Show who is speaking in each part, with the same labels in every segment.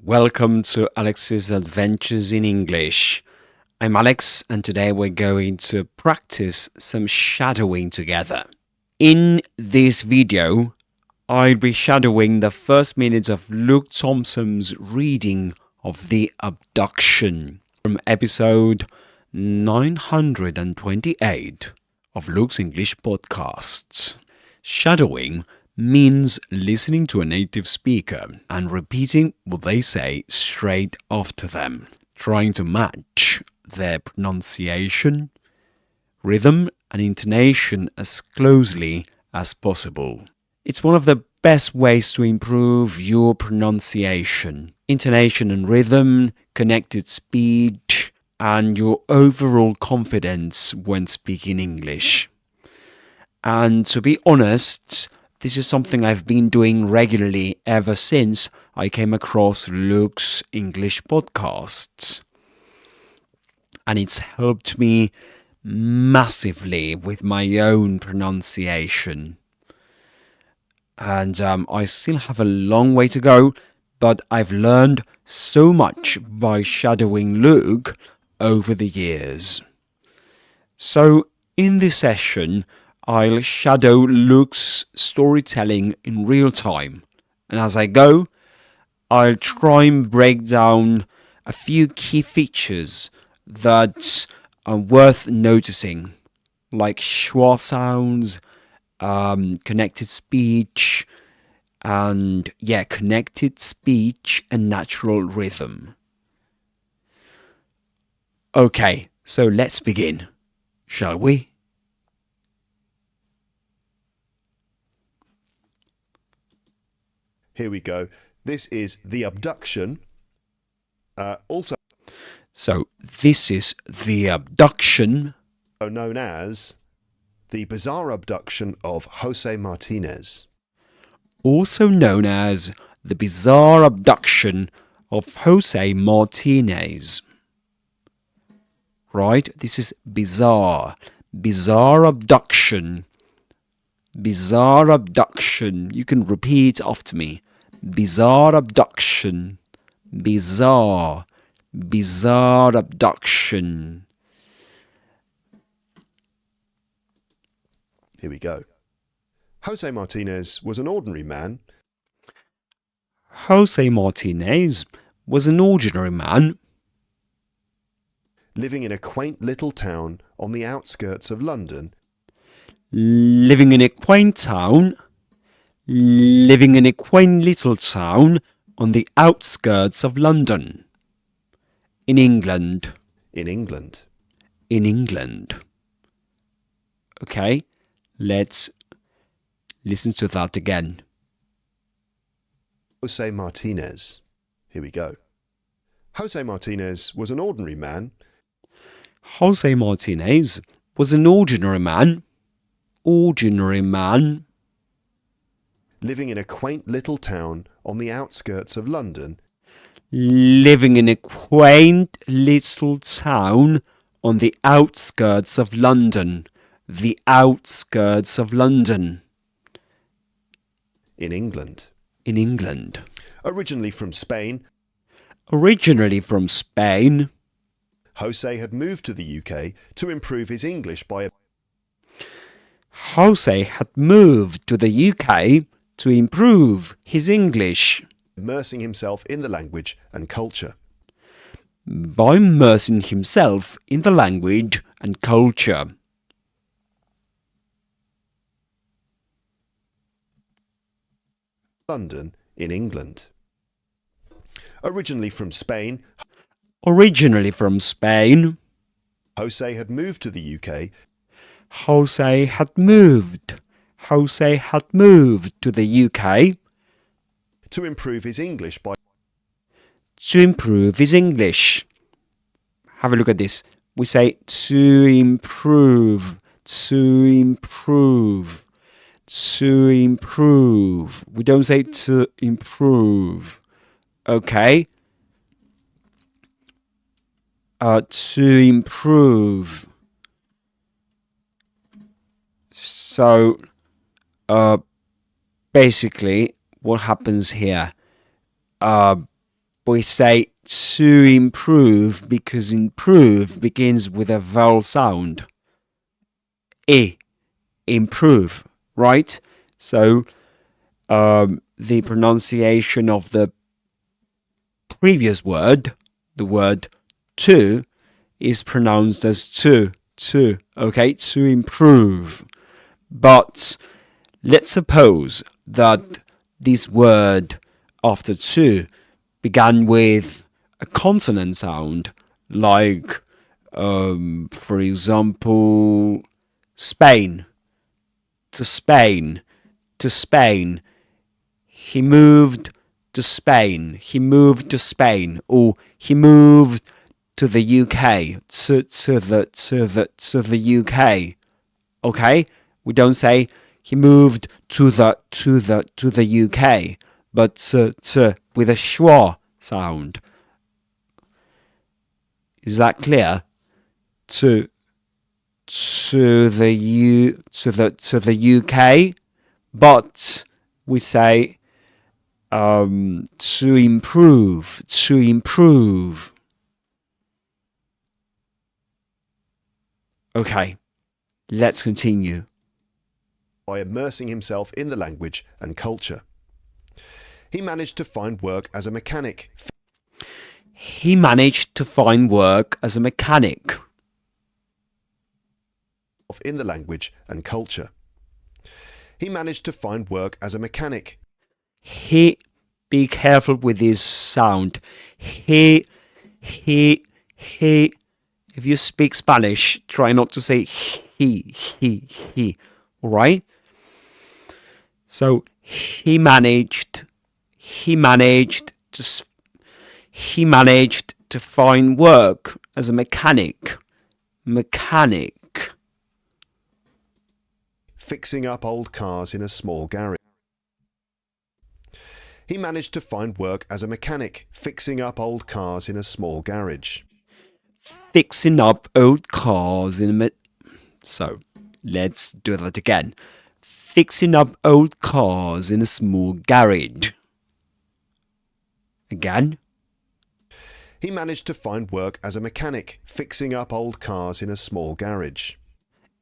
Speaker 1: Welcome to Alex's Adventures in English. I'm Alex and today we're going to practice some shadowing together. In this video, I'll be shadowing the first minutes of Luke Thomson's reading of The Abduction from episode 928 of Luke's English podcasts. Shadowing means listening to a native speaker and repeating what they say straight after them, trying to match their pronunciation, rhythm, and intonation as closely as possible. It's one of the best ways to improve your pronunciation, intonation and rhythm, connected speech, and your overall confidence when speaking English. And to be honest, this is something I've been doing regularly ever since I came across Luke's English podcasts. And it's helped me massively with my own pronunciation. And I still have a long way to go, but I've learned so much by shadowing Luke over the years. So in this session, I'll shadow Luke's storytelling in real time. And as I go, I'll try and break down a few key features that are worth noticing, like schwa sounds, connected speech, and connected speech and natural rhythm. Okay, so let's begin, shall we?
Speaker 2: Here we go. This is The Abduction.
Speaker 1: So this is The Abduction,
Speaker 2: Known as The Bizarre Abduction of Jose Martinez.
Speaker 1: Also known as The Bizarre Abduction of Jose Martinez. Right? This is bizarre. Bizarre abduction. Bizarre abduction. You can repeat after me. Bizarre abduction. Bizarre. Bizarre abduction.
Speaker 2: Here we go. Jose Martinez was an ordinary man.
Speaker 1: Jose Martinez was an ordinary man.
Speaker 2: Living in a quaint little town on the outskirts of London.
Speaker 1: Living in a quaint little town on the outskirts of London. In England.
Speaker 2: In England.
Speaker 1: In England. Okay, let's listen to that again.
Speaker 2: Jose Martinez. Here we go. Jose Martinez was an ordinary man.
Speaker 1: Jose Martinez was an ordinary man. Ordinary man.
Speaker 2: Living in a quaint little town on the outskirts of London.
Speaker 1: Living in a quaint little town on the outskirts of London. The outskirts of London.
Speaker 2: In England.
Speaker 1: In England.
Speaker 2: Originally from Spain.
Speaker 1: Originally from Spain.
Speaker 2: Jose had moved to the UK to improve his English by
Speaker 1: Jose had moved to the UK to improve his English
Speaker 2: immersing himself in the language and culture.
Speaker 1: By immersing himself in the language and culture.
Speaker 2: London, in England. Originally from Spain.
Speaker 1: Originally from Spain.
Speaker 2: Jose had moved to the UK.
Speaker 1: Jose had moved to the UK
Speaker 2: to improve his English by
Speaker 1: Have a look at this. We say to improve. We don't say to improve. Okay? To improve. So, basically, what happens here? we say to improve because improve begins with a vowel sound. Improve, right? So the pronunciation of the previous word, the word to, is pronounced as to, okay, to improve. But let's suppose that this word after to began with a consonant sound, like, for example, Spain, to Spain, to Spain. He moved to Spain, he moved to Spain, or he moved to the UK, to the UK. Okay, we don't say he moved to the UK, but to with a schwa sound. Is that clear? To the UK, but we say to improve. Okay, let's continue.
Speaker 2: By immersing himself in the language and culture. He managed to find work as a mechanic.
Speaker 1: He managed to find work as a mechanic.
Speaker 2: In the language and culture. He managed to find work as a mechanic.
Speaker 1: Be careful with this sound. He. If you speak Spanish, try not to say he. Alright? So, he managed to find work as a mechanic.
Speaker 2: Fixing up old cars in a small garage. He managed to find work as a mechanic, fixing up old cars in a small garage.
Speaker 1: Fixing up old cars in a... So, let's do that again. Fixing up old cars in a small garage. Again.
Speaker 2: He managed to find work as a mechanic, fixing up old cars in a small garage.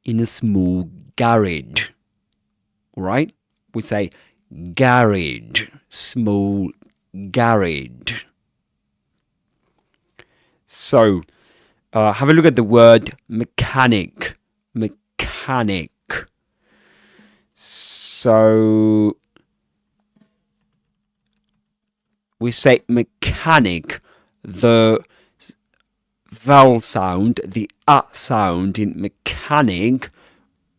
Speaker 1: In a small garage. Alright? We say garage. Small garage. So, have a look at the word mechanic. So, we say mechanic. The vowel sound, the a sound in mechanic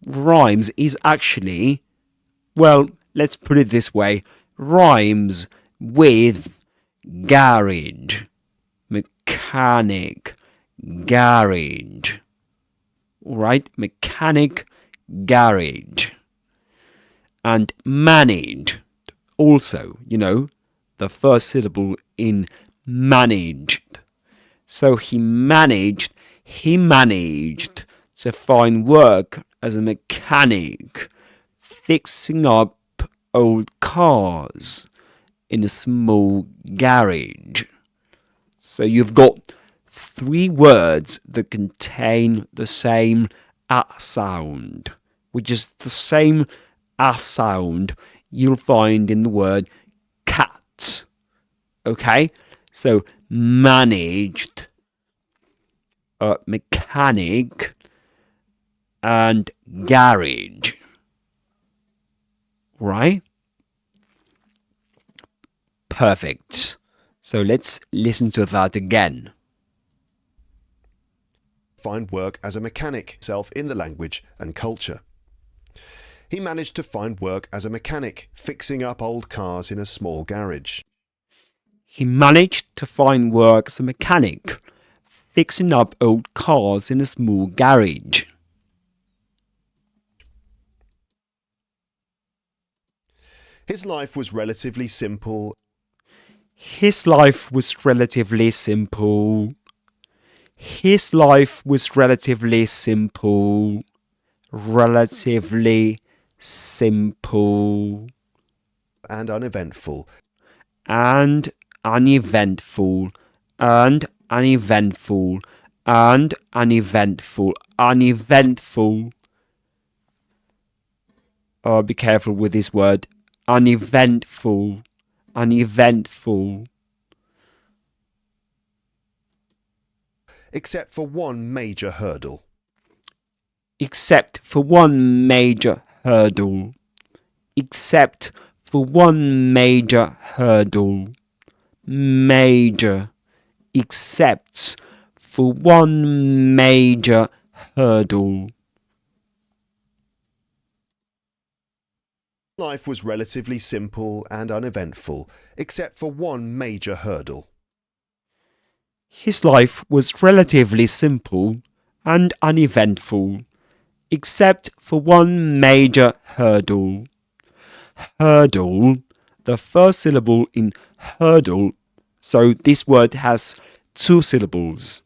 Speaker 1: rhymes is actually, well, let's put it this way, rhymes with garage. Mechanic, garage. Alright, mechanic, garage. And managed, also, the first syllable in managed. So he managed to find work as a mechanic, fixing up old cars in a small garage. So you've got 3 words that contain the same a sound, which is the same a sound you'll find in the word cat. Okay? So managed, mechanic, and garage. Right? Perfect. So let's listen to that again.
Speaker 2: Find work as a mechanic, self in the language and culture. He managed to find work as a mechanic, fixing up old cars in a small garage.
Speaker 1: He managed to find work as a mechanic, fixing up old cars in a small garage.
Speaker 2: His life was relatively simple.
Speaker 1: His life was relatively simple. His life was relatively simple. Relatively simple.
Speaker 2: And uneventful.
Speaker 1: And uneventful, and uneventful, and uneventful, uneventful. Be careful with this word, uneventful, uneventful.
Speaker 2: Except for one major hurdle.
Speaker 1: Except for one major hurdle. Except for one major hurdle. Major. Except for one major hurdle.
Speaker 2: Life was relatively simple and uneventful, except for one major hurdle.
Speaker 1: His life was relatively simple and uneventful, except for one major hurdle. Hurdle, the first syllable in hurdle, so this word has two syllables.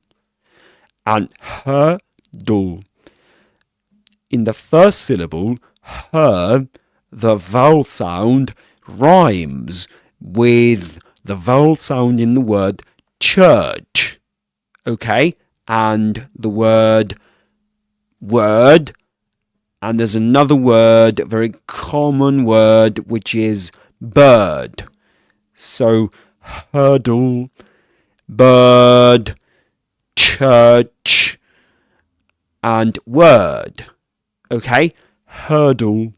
Speaker 1: And hurdle. In the first syllable, the vowel sound rhymes with the vowel sound in the word church. Okay? And the word, and there's another word, a very common word, which is bird. So, hurdle, bird, church, and word. Okay? Hurdle,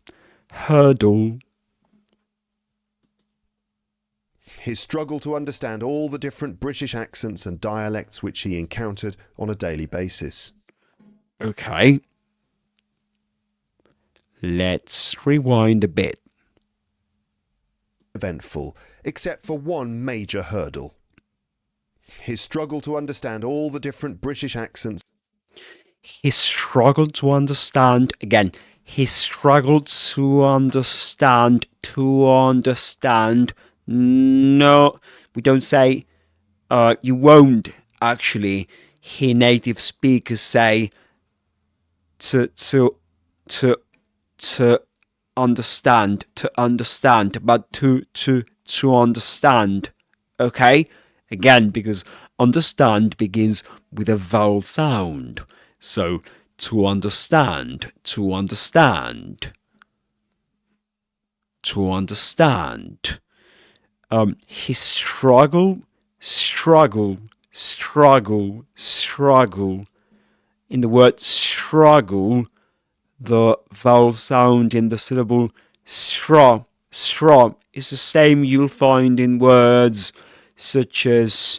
Speaker 1: hurdle.
Speaker 2: His struggle to understand all the different British accents and dialects which he encountered on a daily basis.
Speaker 1: Okay. Let's rewind a bit.
Speaker 2: Eventful, except for one major hurdle. His struggle to understand all the different British accents.
Speaker 1: He struggled to understand, again, he struggled to understand, no, we don't say, you won't actually hear native speakers say to understand, but to understand, okay? Again, because understand begins with a vowel sound. So, to understand, to understand, to understand. He struggle. In the word struggle, the vowel sound in the syllable stra is the same you'll find in words such as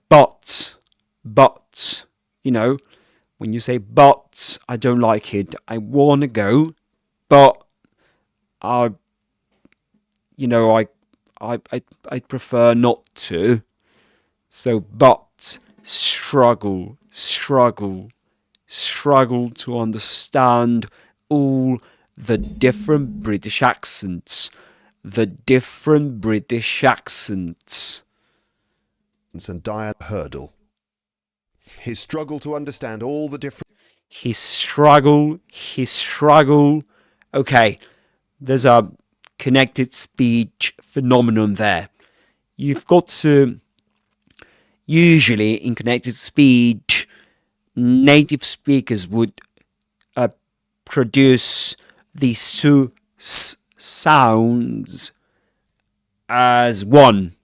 Speaker 1: but, you know, when you say but, I don't like it, I want to go, but I prefer not to. So, but, struggle to understand all the different British accents.
Speaker 2: And hurdle. His struggle to understand all the different.
Speaker 1: His struggle. Okay, there's a connected speech phenomenon there. You've got to, usually in connected speech, native speakers would produce these two sounds as one.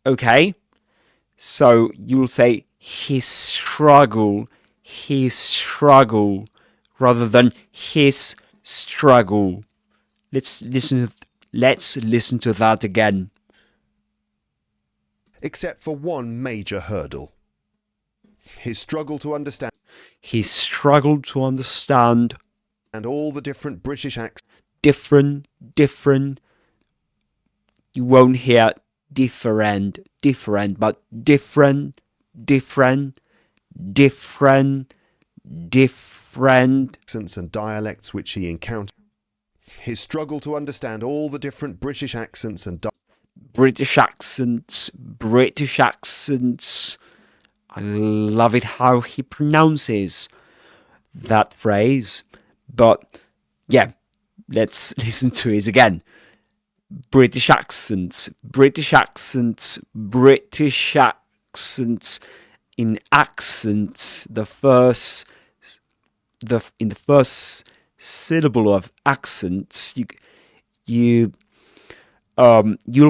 Speaker 1: Okay? So you'll say his struggle, rather than his struggle. Let's listen to that again.
Speaker 2: Except for one major hurdle. His struggle to understand.
Speaker 1: He struggled to understand.
Speaker 2: And all the different British accents.
Speaker 1: Different. You won't hear different, but different.
Speaker 2: Accents and dialects which he encountered. His struggle to understand all the different British accents and
Speaker 1: British accents. I love it how he pronounces that phrase. But yeah, let's listen to it again. British accents, British accents, British accents. In accents, in the first syllable of accents, you'll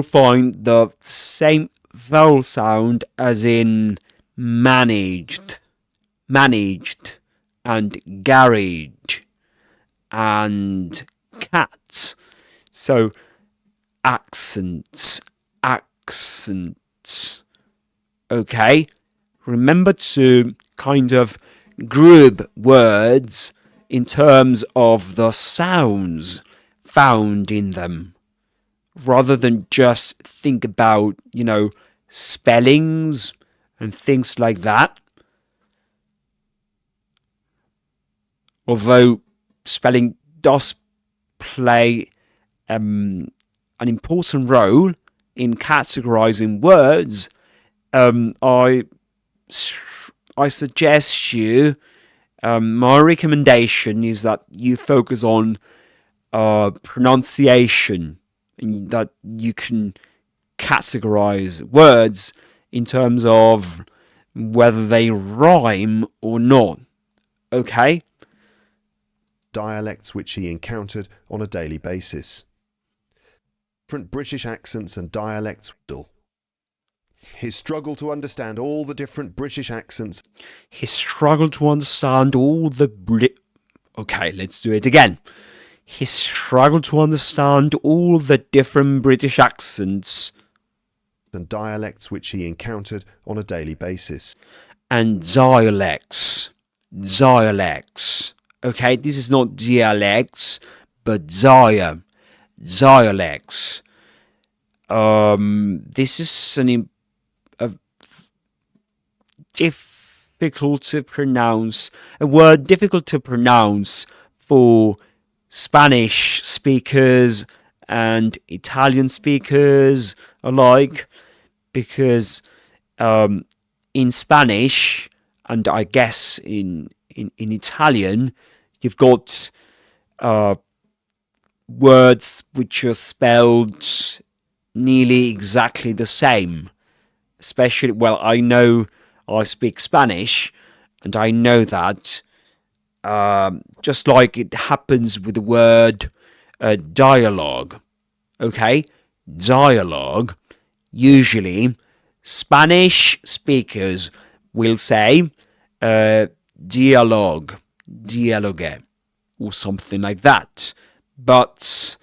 Speaker 1: find the same vowel sound as in managed, managed, and garage, and cat. So accents, accents. Okay? Remember to kind of group words in terms of the sounds found in them, rather than just think about, spellings and things like that. Although spelling does play an important role in categorizing words, I suggest you, my recommendation is that you focus on pronunciation, and that you can categorize words in terms of whether they rhyme or not. Okay?
Speaker 2: Dialects which he encountered on a daily basis. Different British accents and dialects. His struggle to understand all the different British accents.
Speaker 1: His struggle to understand all the Okay, let's do it again. His struggle to understand all the different British accents
Speaker 2: and dialects which he encountered on a daily basis.
Speaker 1: And dialects. Dialects. Okay, this is not dialects, but dialects. This is a difficult to pronounce, a word difficult to pronounce for Spanish speakers and Italian speakers alike, because in Spanish, and I guess in Italian, you've got words which are spelled nearly exactly the same. Especially, well, I know I speak Spanish, and I know that just like it happens with the word dialogue. Okay? Dialogue. Usually, Spanish speakers will say dialogue, dialogue, or something like that. But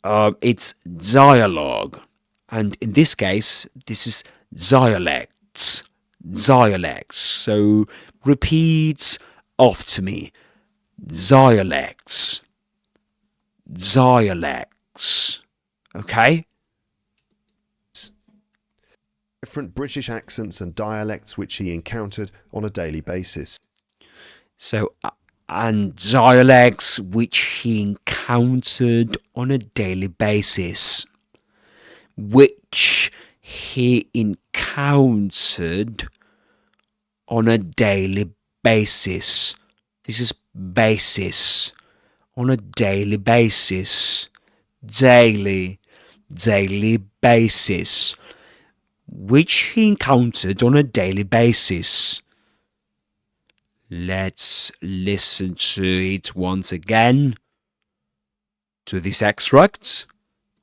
Speaker 1: it's dialogue. And in this case, this is dialects. Dialects. So repeat after me. Dialects. Dialects. Okay?
Speaker 2: Different British accents and dialects which he encountered on a daily basis.
Speaker 1: So, and dialects which he encountered on a daily basis. Which he encountered on a daily basis. This is basis. On a daily basis. Daily basis. Which he encountered on a daily basis. Let's listen to it once again. To this extract.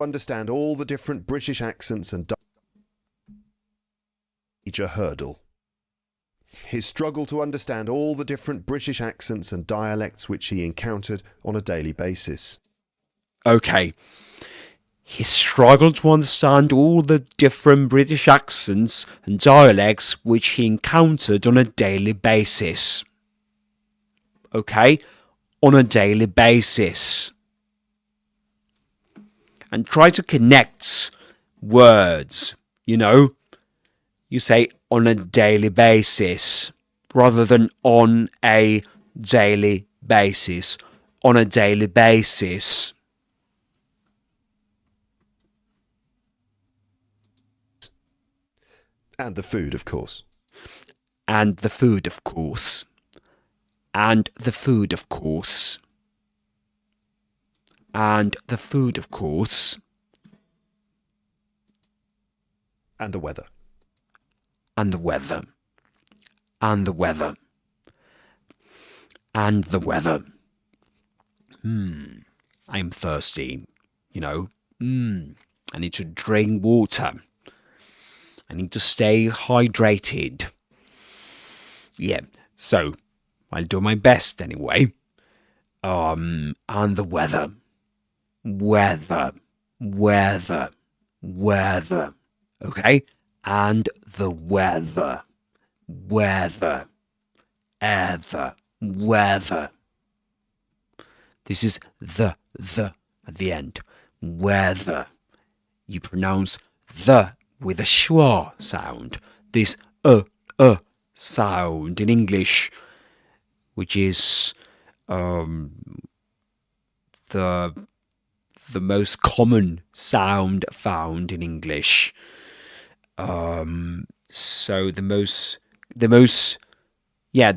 Speaker 2: Understand all the different British accents and major hurdle. His struggle to understand all the different British accents and dialects which he encountered on a daily basis.
Speaker 1: Okay. He struggled to understand all the different British accents and dialects which he encountered on a daily basis. Okay? On a daily basis. And try to connect words, You say on a daily basis rather than on a daily basis. On a daily basis.
Speaker 2: And the food, of course.
Speaker 1: And the food, of course. And the food, of course. And the food, of course.
Speaker 2: And the weather.
Speaker 1: And the weather. And the weather. And the weather. I'm thirsty, you know. I need to drink water. I need to stay hydrated. Yeah, so I'll do my best anyway. And the weather. Weather. Weather. Weather. Okay? And the weather. Weather. Ether. Weather. This is the at the end. Weather. You pronounce the with a schwa sound. This sound in English, which is the most common sound found in English. So the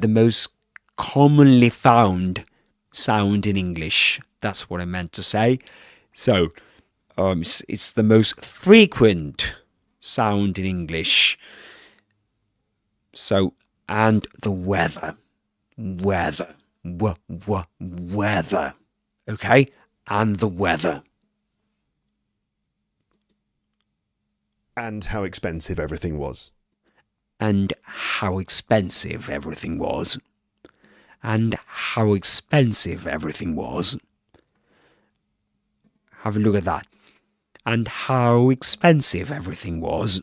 Speaker 1: most commonly found sound in English. That's what I meant to say. So it's the most frequent sound in English. So, and the weather. Weather. Weather. Okay? And the weather.
Speaker 2: And how expensive everything was.
Speaker 1: And how expensive everything was. And how expensive everything was. Have a look at that. And how expensive everything was.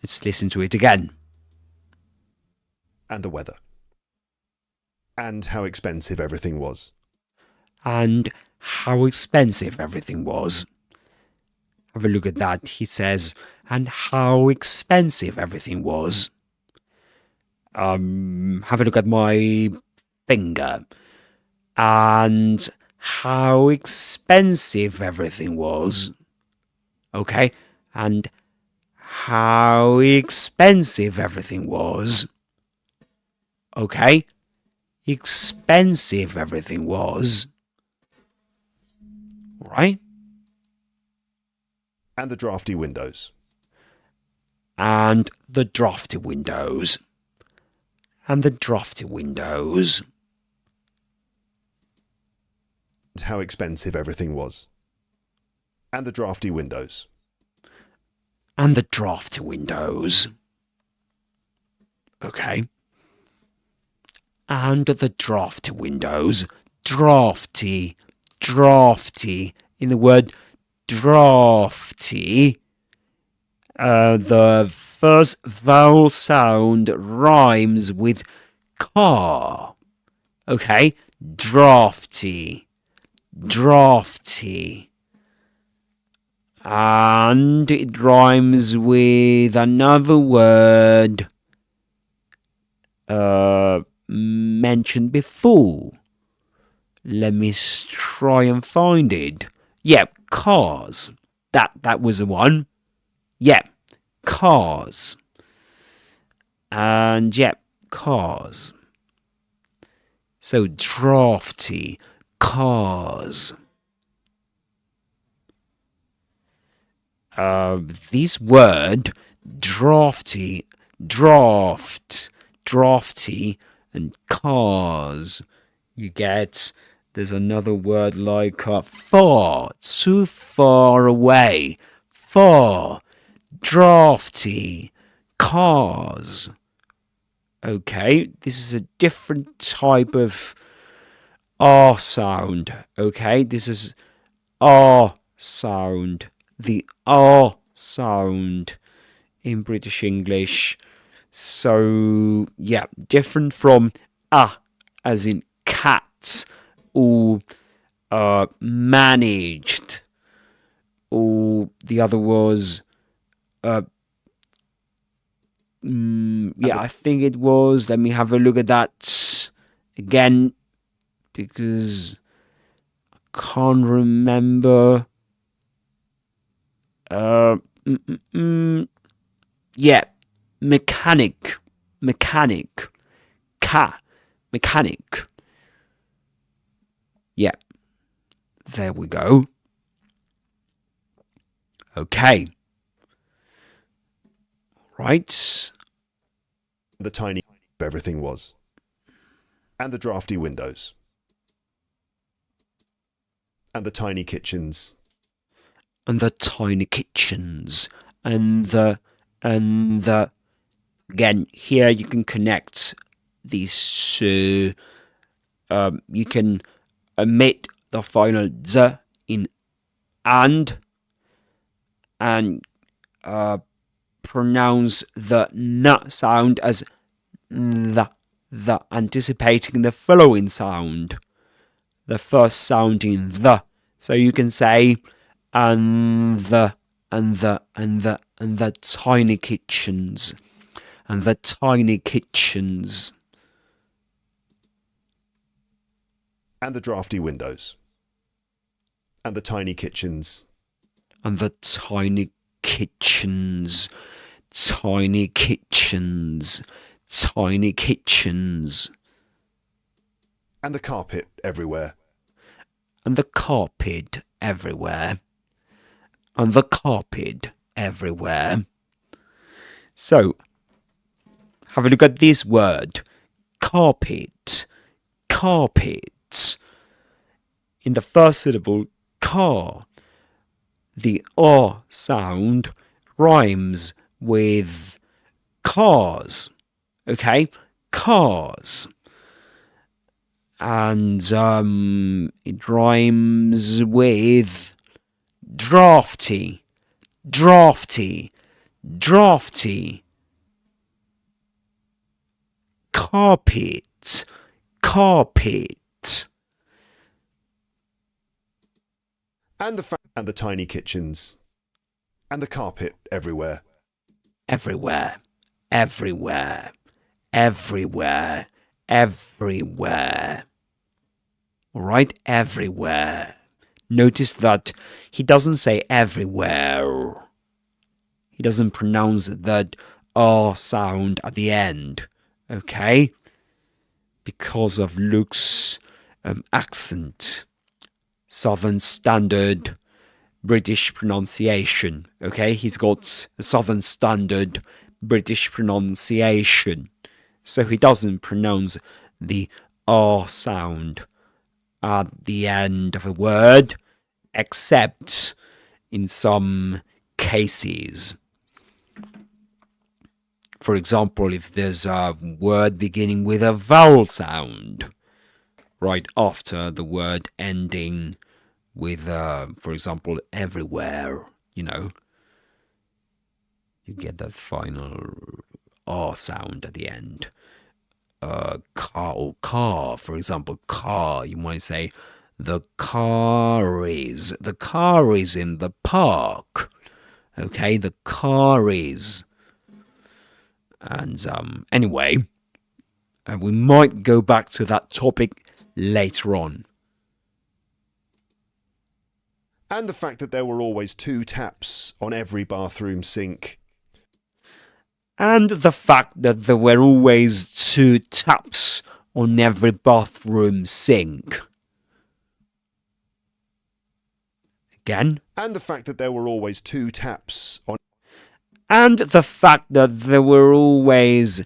Speaker 1: Let's listen to it again.
Speaker 2: And the weather. And how expensive everything was.
Speaker 1: And how expensive everything was. Have a look at that. He says, and how expensive everything was. Have a look at my finger. And how expensive everything was. Okay? And how expensive everything was. Okay? Expensive everything was. Right?
Speaker 2: And the drafty windows.
Speaker 1: And the drafty windows. And the drafty windows.
Speaker 2: And how expensive everything was. And the drafty windows.
Speaker 1: And the drafty windows. Okay. And the drafty windows. Drafty. Drafty. In the word drafty, the first vowel sound rhymes with car. Okay? Drafty. Drafty. And it rhymes with another word mentioned before. Let me try and find it. Yep, cars. That was the one. Yep, cars. And yep, cars. So drafty, cars. This word, drafty, drafty, and cars. You get, there's another word like far, too far away, far, drafty, cars. Okay, this is a different type of R sound. Okay, this is R sound. The R sound in British English. So, yeah, different from as in cats, or managed, or the other was, I think it was, let me have a look at that again, because I can't remember. Yeah, mechanic, mechanic. Yeah, there we go. Okay, Right?
Speaker 2: The tiny everything was. And the drafty windows. And the tiny kitchens.
Speaker 1: And the tiny kitchens. And the again, here you can connect these. You can omit the final z in and pronounce the n sound as the, anticipating the following sound, the first sound in the. So you can say and the tiny kitchens, and the tiny kitchens,
Speaker 2: and the drafty windows, and the tiny kitchens,
Speaker 1: and the tiny kitchens, tiny kitchens, tiny kitchens,
Speaker 2: and the carpet everywhere,
Speaker 1: and the carpet everywhere, and the carpet everywhere. So, have a look at this word, carpet, carpet. In the first syllable, car, the R sound rhymes with cars, okay? Cars. And it rhymes with drafty, drafty, drafty. Carpet, carpet.
Speaker 2: And the tiny kitchens, and the carpet everywhere,
Speaker 1: everywhere, everywhere, everywhere, everywhere. All right, everywhere. Notice that he doesn't say everywhere. He doesn't pronounce that R sound at the end, okay? Because of Luke's accent. Southern Standard British pronunciation, okay? He's got a Southern Standard British pronunciation. So he doesn't pronounce the R sound at the end of a word, except in some cases. For example, if there's a word beginning with a vowel sound, right after the word ending with, for example, everywhere, you get that final R sound at the end. Car or car, for example, car, you might say, the car is in the park. Okay, the car is. And anyway, we might go back to that topic later on.
Speaker 2: And the fact that there were always 2 taps on every bathroom sink.
Speaker 1: And the fact that there were always 2 taps on every bathroom sink. Again.
Speaker 2: And the fact that there were always 2 taps on.
Speaker 1: And the fact that there were always,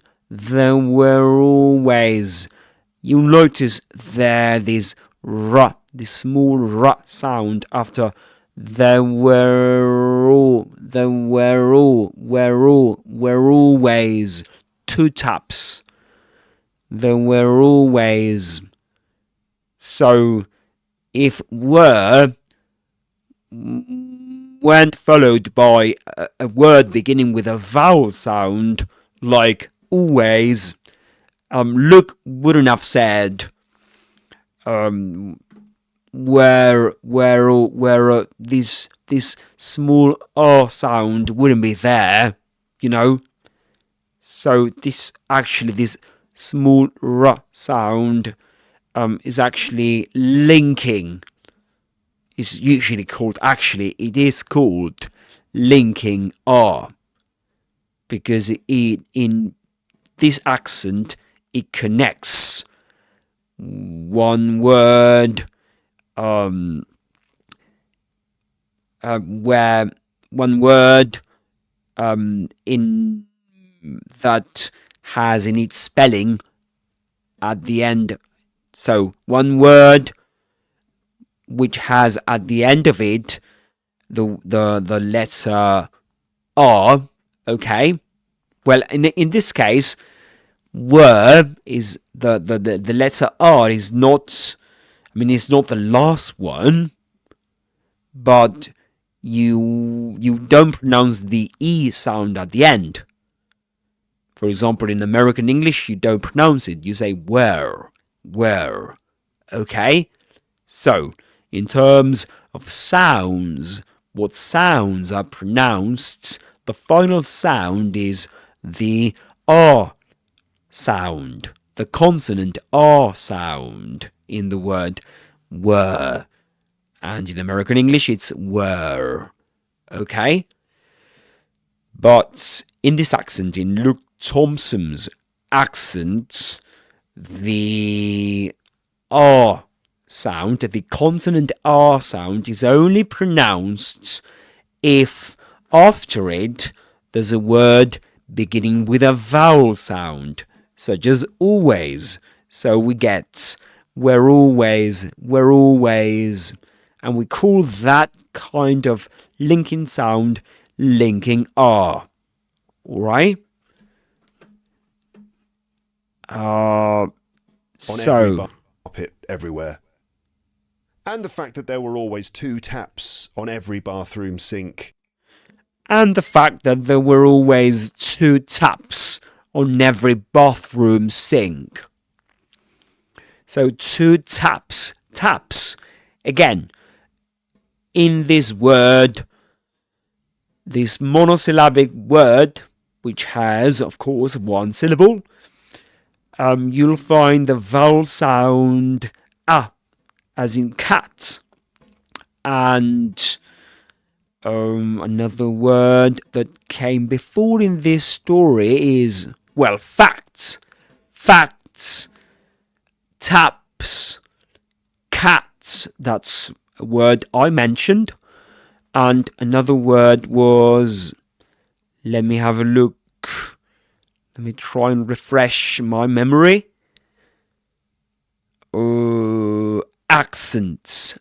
Speaker 1: you'll notice there this r, this small r sound after there were always 2 taps. There were always. So if weren't followed by a word beginning with a vowel sound like always, Luke wouldn't have said where this small R sound wouldn't be there, So this small R sound is actually linking. It's usually called, it is called linking R. Because in this accent, it connects one word where one word in that has in its spelling at the end. So one word which has at the end of it the letter R. Okay. Well, in this case, were is the letter R is not. I mean, it's not the last one, but you don't pronounce the E sound at the end. For example, in American English, you don't pronounce it. You say were. Okay? So, in terms of sounds, what sounds are pronounced, the final sound is the R sound, the consonant R sound in the word were. And in American English, it's were. Okay? But in this accent, in Luke Thomson's accent, the R sound, the consonant R sound, is only pronounced if after it there's a word beginning with a vowel sound, such as always. So we get we're always, and we call that kind of linking sound linking R. Alright?
Speaker 2: Every carpet everywhere. And the fact that there were always 2 taps on every bathroom sink.
Speaker 1: And the fact that there were always 2 taps on every bathroom sink. So 2 taps. Again, in this word, this monosyllabic word, which has, of course, 1 syllable, you'll find the vowel sound A, as in cat. And another word that came before in this story is, well, facts, taps, cats. That's a word I mentioned. And another word was, let me have a look. Let me try and refresh my memory. Accents.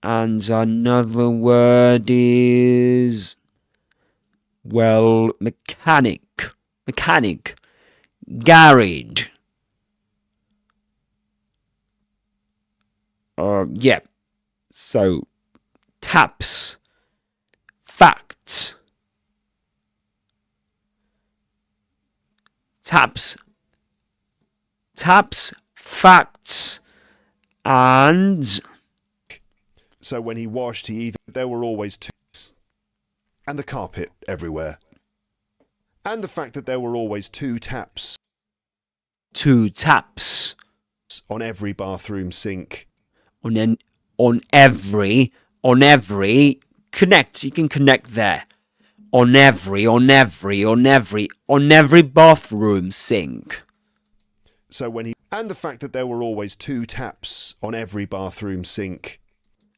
Speaker 1: And another word is, well, mechanic, garage. Yeah. So, taps, facts, facts, and...
Speaker 2: So when he washed, there were always 2. And the carpet everywhere. And the fact that there were always 2 taps.
Speaker 1: 2 taps.
Speaker 2: On every bathroom sink.
Speaker 1: On every, connect, you can connect there. On every bathroom sink.
Speaker 2: So and the fact that there were always 2 taps on every bathroom sink.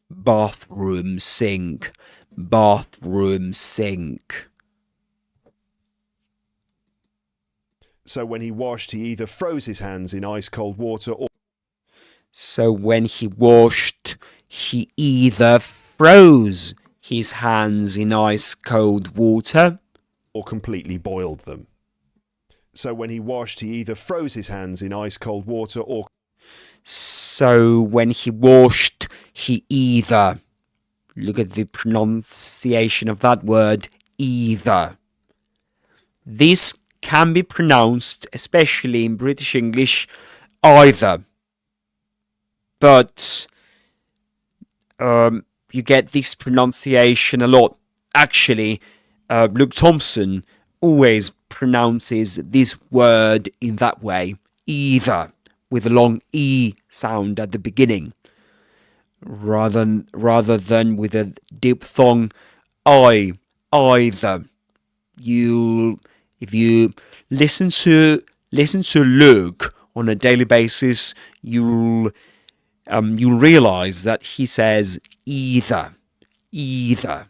Speaker 1: Bathroom sink.
Speaker 2: So when he washed, he either froze his hands in ice cold water or...
Speaker 1: So when he washed, he either froze his hands in ice cold water
Speaker 2: or completely boiled them. So when he washed, he either froze his hands in ice cold water or...
Speaker 1: So when he washed, he either... Look at the pronunciation of that word, either. This can be pronounced, especially in British English, either. But you get this pronunciation a lot. Actually, Luke Thomson always pronounces this word in that way, either, with a long E sound at the beginning, rather than with a diphthong I, either. If you listen to Luke on a daily basis, you'll realize that he says either, either.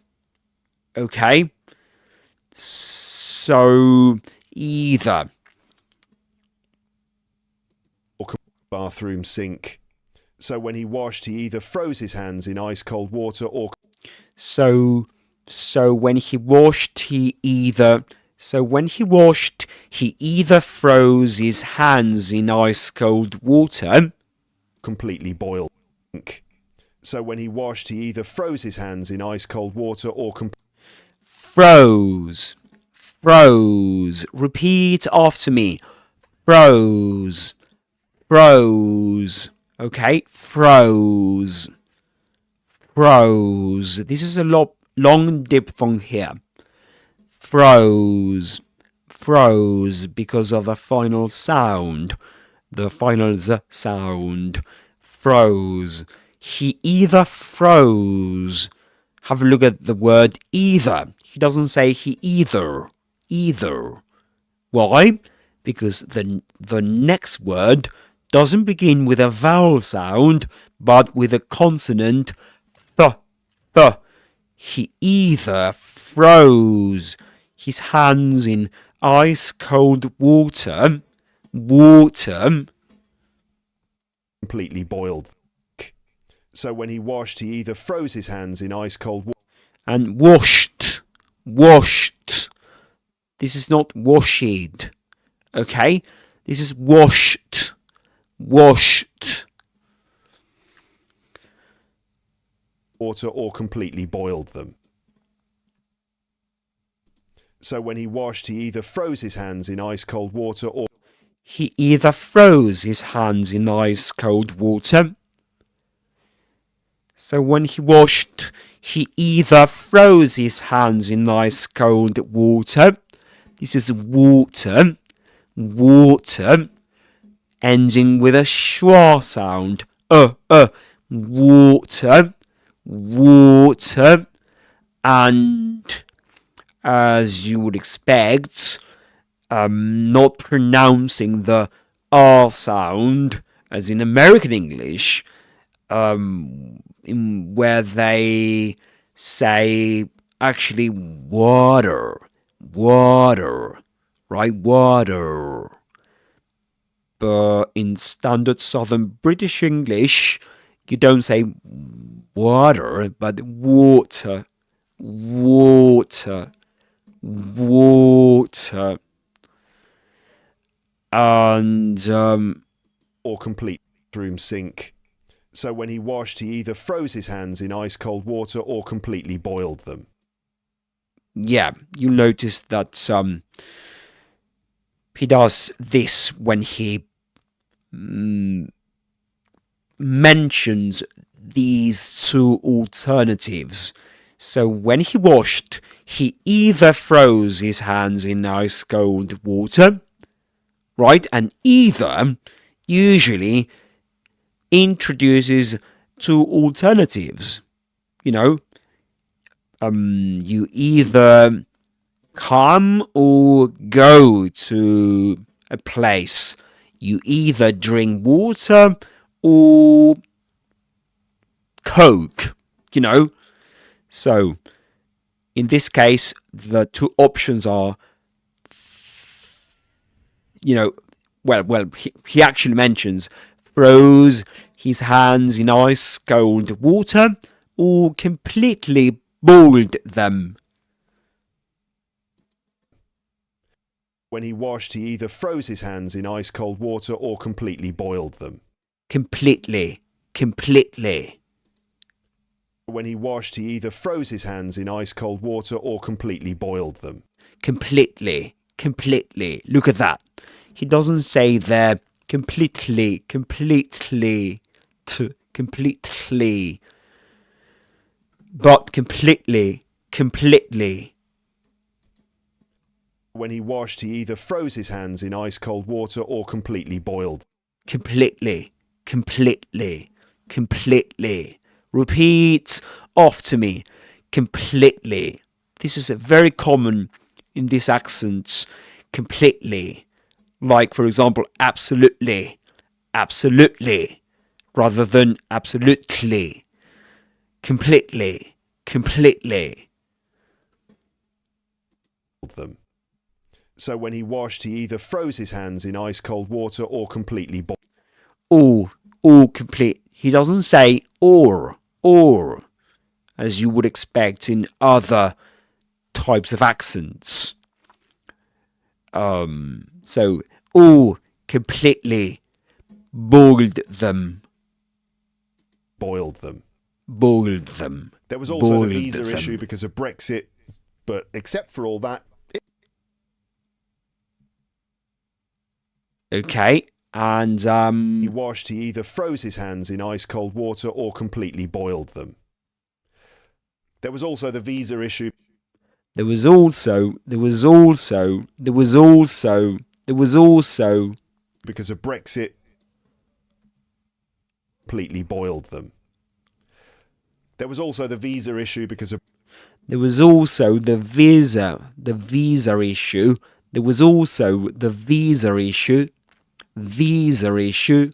Speaker 1: Okay? So, either.
Speaker 2: Bathroom sink. So when he washed, he either froze his hands in ice cold water or...
Speaker 1: So when he washed, he either froze his hands in ice cold water.
Speaker 2: Completely boiled. So when he washed, he either froze his hands in ice cold water or...
Speaker 1: Froze. Repeat after me. Froze. Okay, froze. This is a long diphthong here. Froze because of the final sound. The final z sound. Froze. He either froze. Have a look at the word either. He doesn't say he either. Why? Because the next word doesn't begin with a vowel sound, but with a consonant th. He either froze his hands in ice cold water.
Speaker 2: Completely boiled. So when he washed, he either froze his hands in ice cold water.
Speaker 1: And washed. This is not washed. Okay? This is washed.
Speaker 2: Water or completely boiled them. So when he washed, he either froze his hands in ice cold water or...
Speaker 1: He either froze his hands in ice cold water. So when he washed, he either froze his hands in ice cold water. This is water, ending with a schwa sound. Water, and as you would expect, not pronouncing the R sound as in American English, where they say actually water, right? Water. But in standard Southern British English, you don't say water, but water. And
Speaker 2: or complete bathroom sink. So when he washed, he either froze his hands in ice cold water or completely boiled them.
Speaker 1: Yeah, you'll notice that he does this when he mentions these two alternatives. So when he washed, he either froze his hands in ice cold water, right? And either usually introduces two alternatives. You know, you either come or go to a place. You either drink water or Coke, you know. So, in this case, the two options are, you know, well, he actually mentions froze his hands in ice cold water or completely boiled them.
Speaker 2: When he washed, he either froze his hands in ice cold water or completely boiled them.
Speaker 1: Completely.
Speaker 2: When he washed, he either froze his hands in ice cold water or completely boiled them.
Speaker 1: Completely. Look at that. He doesn't say there completely. But completely.
Speaker 2: When he washed, he either froze his hands in ice cold water or completely boiled.
Speaker 1: Completely. Repeat after me. Completely. This is very common in these accents. Completely. Like, for example, absolutely, rather than absolutely. Completely. completely.
Speaker 2: Them. So when he washed, he either froze his hands in ice cold water or completely boiled.
Speaker 1: Or complete. He doesn't say or, as you would expect in other types of accents. So, or completely boiled them.
Speaker 2: Boiled them.
Speaker 1: Boiled them.
Speaker 2: There was also
Speaker 1: boiled
Speaker 2: the visa
Speaker 1: them.
Speaker 2: issue because of Brexit, but except for all that...
Speaker 1: Okay, and
Speaker 2: he washed, he either froze his hands in ice cold water or completely boiled them. There was also the visa issue.
Speaker 1: There was also
Speaker 2: because of Brexit, completely boiled them. There was also the visa issue because of...
Speaker 1: There was also the visa issue. There was also the visa issue.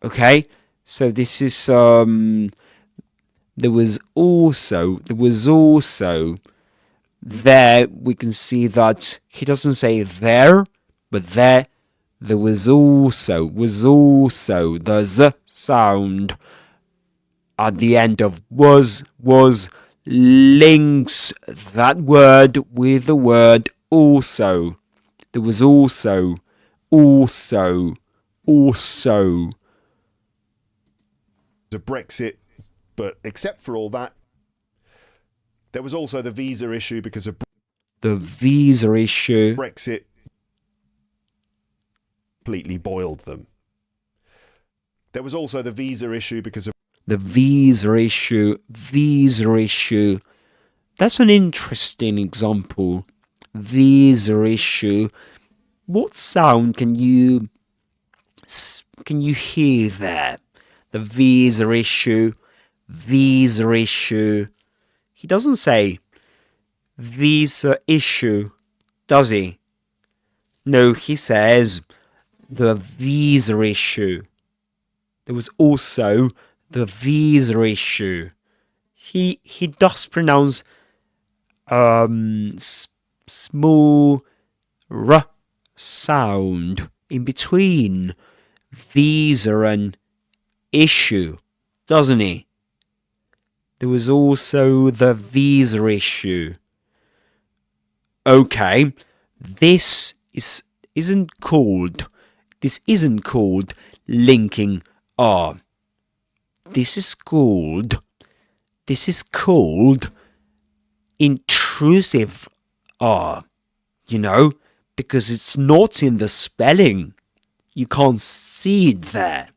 Speaker 1: Okay, so this is there was also there we can see that he doesn't say there, but there was also the z sound at the end of was links that word with the word also. There was also the
Speaker 2: Brexit, but except for all that, there was also the visa issue because of
Speaker 1: the visa issue.
Speaker 2: Brexit completely boiled them. There was also the visa issue because of
Speaker 1: the visa issue. That's an interesting example. Visa issue. What sound can you hear there? The visa issue. He doesn't say visa issue, does he? No, he says the visa issue. There was also the visa issue. He does pronounce small r sound in between visa and issue, doesn't he? There was also the visa issue. Okay, this isn't called linking R. This is called intrusive R, because it's not in the spelling. You can't see it there.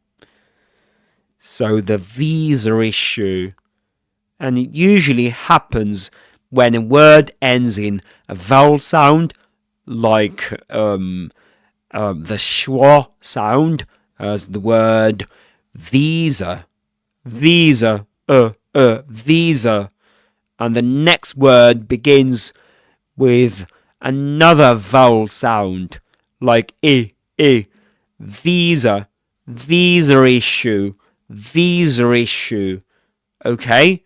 Speaker 1: So the visa issue, and it usually happens when a word ends in a vowel sound, like the Schwa sound, as the word visa, visa, and the next word begins with another vowel sound, like visa issue, okay?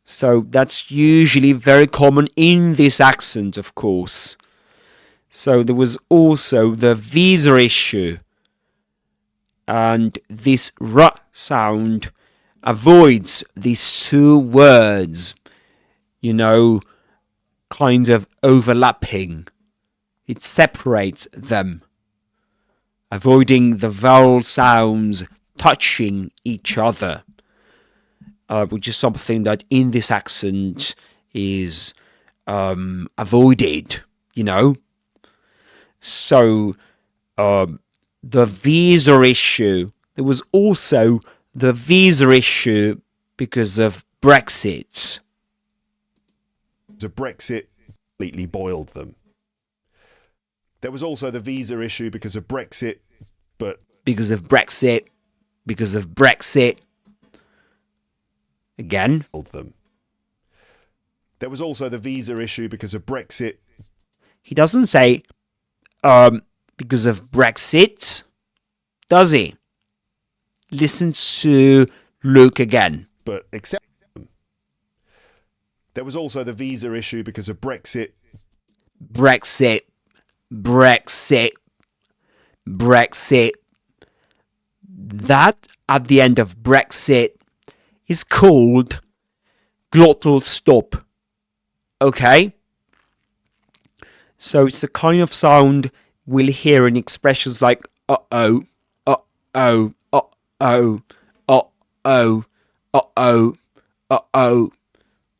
Speaker 1: So that's usually very common in this accent, of course. So there was also the visa issue, and this r sound avoids these two words, kind of overlapping. It separates them, avoiding the vowel sounds touching each other, which is something that in this accent is avoided, So the visa issue, there was also the visa issue because of Brexit.
Speaker 2: The Brexit completely boiled them. There was also the visa issue because of Brexit, but
Speaker 1: because of Brexit. Again.
Speaker 2: Them. There was also the visa issue because of Brexit.
Speaker 1: He doesn't say because of Brexit, does he? Listen to Luke again.
Speaker 2: but except there was also the visa issue because of Brexit.
Speaker 1: Brexit, Brexit, Brexit. That at the end of Brexit is called glottal stop. Okay? So it's the kind of sound we'll hear in expressions like uh-oh, uh-oh, uh-oh, uh-oh, uh-oh, uh-oh.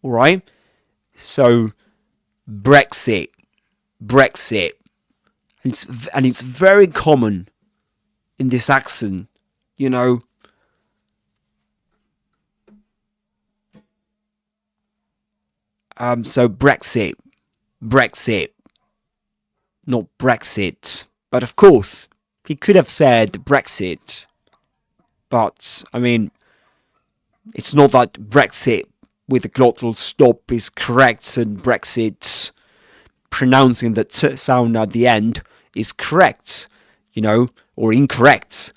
Speaker 1: Alright? So Brexit, Brexit. And it's very common in this accent, you know. So Brexit, Brexit, not Brexit. But of course, he could have said Brexit. But, I mean, it's not that Brexit with the glottal stop is correct and Brexit pronouncing the t sound at the end is correct, you know, or incorrect.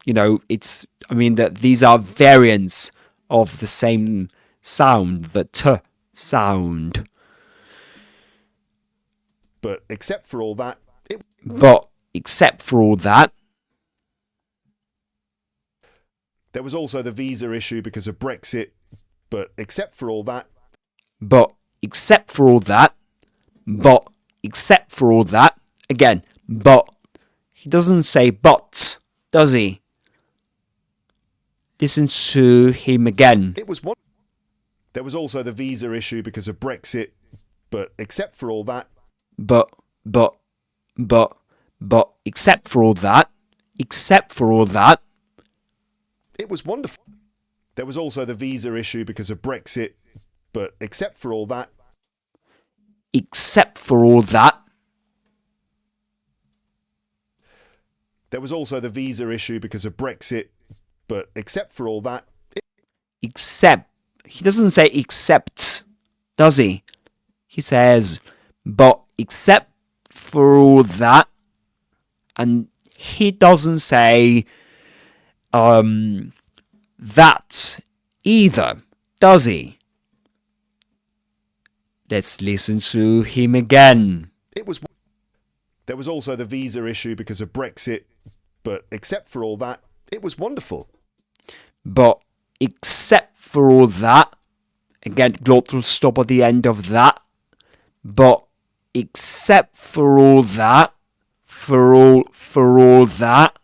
Speaker 1: You know, it's, I mean, that these are variants of the same sound, the t sound.
Speaker 2: But except for all that, there was also the visa issue because of Brexit. But except for all that,
Speaker 1: again, but he doesn't say but, does he? Listen to him again.
Speaker 2: There was also the visa issue because of Brexit. But except for all that, except for all that, it was wonderful. There was also the visa issue because of Brexit. But except for all that, there was also the visa issue because of Brexit. But except for all that,
Speaker 1: he doesn't say except, does he? He says, but except for all that, and he doesn't say that either, does he? Let's listen to him again.
Speaker 2: There was also the visa issue because of Brexit. But except for all that, it was wonderful.
Speaker 1: But except for all that, again, glottal stop at the end of that. But except for all that, for all that,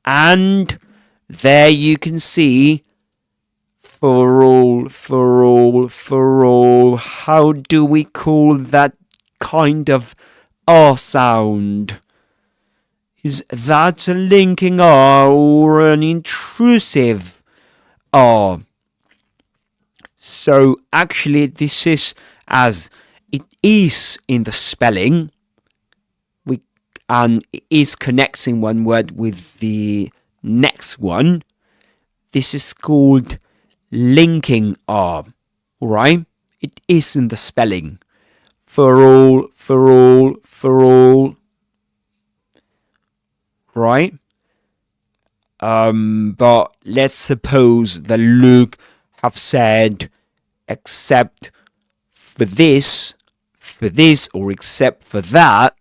Speaker 1: and there you can see for all, how do we call that kind of R sound? Is that a linking R or an intrusive R? So actually this is as it is in the spelling, and it is connecting one word with the next one. This is called linking R, alright? It is in the spelling. For all, right? But let's suppose that Luke have said except for this, or except for that,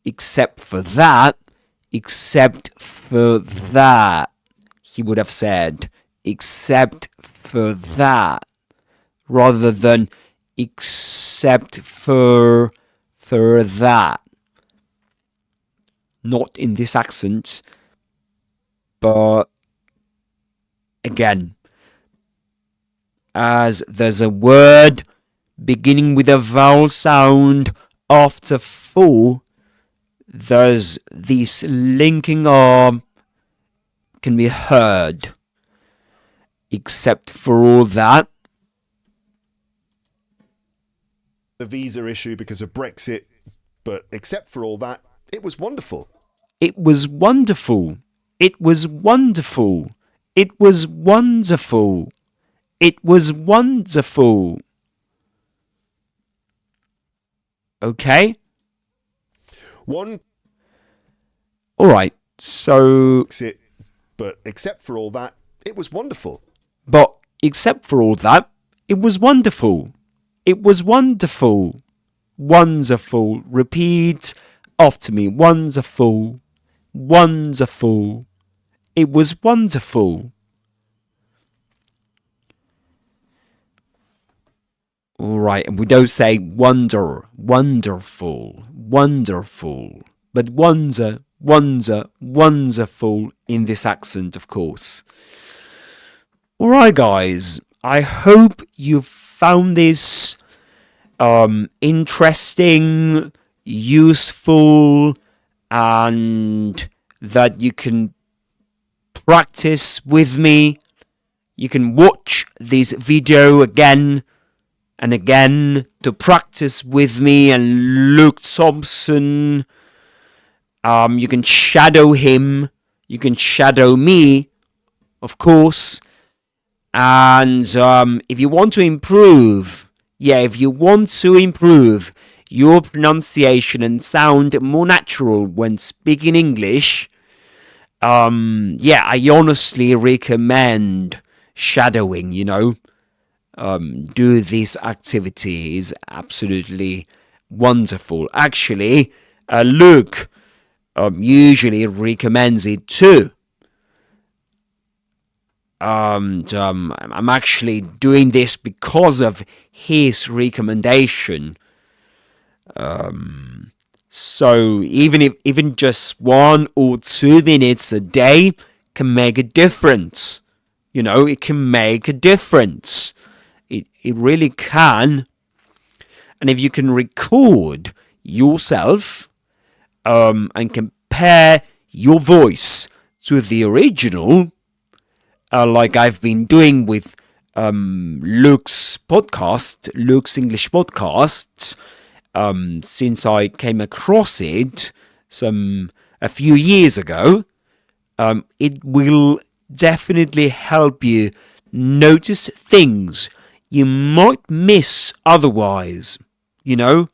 Speaker 1: except for that. He would have said except for that, rather than except for that. Not in this accent, but again, as there's a word beginning with a vowel sound after for, there's this linking arm can be heard. Except for all that,
Speaker 2: the visa issue because of Brexit. But except for all that, it was wonderful.
Speaker 1: It was wonderful. It was wonderful. It was wonderful. It was wonderful. Okay? Alright, so...
Speaker 2: But except for all that, it was wonderful.
Speaker 1: But except for all that, it was wonderful. It was wonderful. Wonderful. Repeat after me. Wonderful. Wonderful. It was wonderful. Alright, and we don't say wonderful, wonderful, but wonderful in this accent, of course. Alright, guys, I hope you found this interesting, useful, and that you can practice with me. You can watch this video again and again to practice with me and Luke Thomson. You can shadow him. You can shadow me, of course. And if you want to improve, your pronunciation and sound more natural when speaking English, I honestly recommend shadowing, do this activity is absolutely wonderful. Actually, Luke usually recommends it too. I'm actually doing this because of his recommendation. So even just 1 or 2 minutes a day can make a difference. It can make a difference. It really can. And if you can record yourself and compare your voice to the original, like I've been doing with Luke's English podcasts, since I came across it a few years ago, it will definitely help you notice things you might miss otherwise, So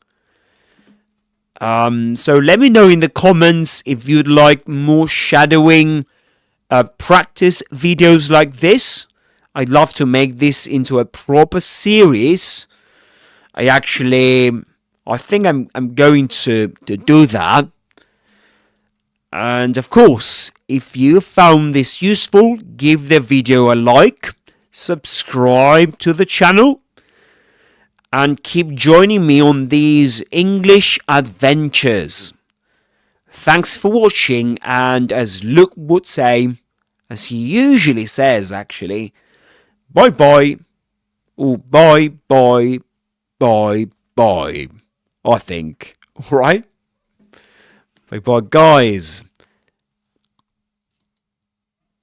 Speaker 1: let me know in the comments if you'd like more shadowing practice videos like this. I'd love to make this into a proper series. I think I'm going to do that. And of course, if you found this useful, give the video a like, subscribe to the channel, and keep joining me on these English adventures. Thanks for watching, and as Luke would say, as he usually says actually, bye bye, or bye, I think. Alright? Bye bye, guys.